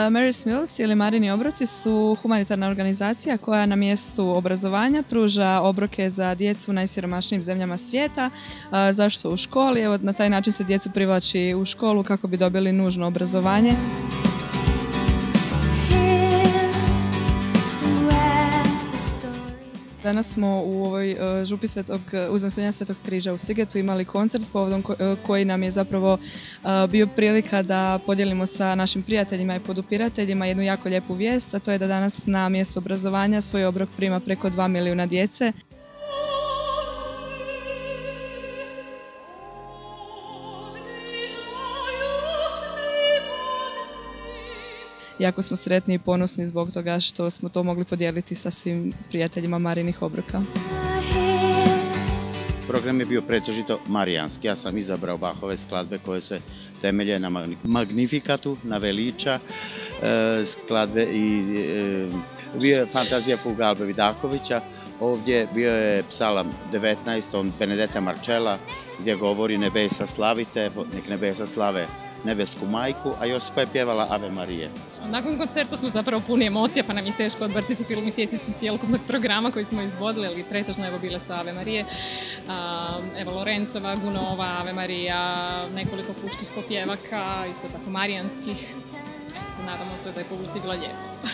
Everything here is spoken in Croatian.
Mary's Meals ili Marini obroci su humanitarna organizacija koja na mjestu obrazovanja pruža obroke za djecu u najsiromašnijim zemljama svijeta. Zašto su u školi? Evo, na taj način se djecu privlači u školu kako bi dobili nužno obrazovanje. Danas smo u ovoj župi Uznesenja Svetog križa u Sigetu imali koncert povodom koji nam je zapravo bio prilika da podijelimo sa našim prijateljima i podupirateljima jednu jako lijepu vijest, a to je da danas na mjestu obrazovanja svoj obrok prima preko 2 milijuna djece. Jako smo sretni i ponosni zbog toga što smo to mogli podijeliti sa svim prijateljima Marinih obroka. Program je bio pretežito marijanski. Ja sam izabrao Bachove skladbe koje se temelje na Magnifikatu, na Veliča skladbe i bio je Fantazija fuga Albe Vidakovića. Ovdje bio je psalam 19 od Benedeta Marcella gdje govori nebesa slavite, nek nebesa slave nebesku majku, a Josipa je pjevala Ave Marije. Nakon koncerta smo zapravo puni emocija, pa nam je teško odvrtiti film i sjetiti se cijelokupnog programa koji smo izvodili, ali pretežno evo bile su Ave Marije, evo Lorencova, Gunova, Ave Marija, nekoliko pučkih popjevaka, isto tako marijanskih. Nadamo se da je publici bilo lijepo.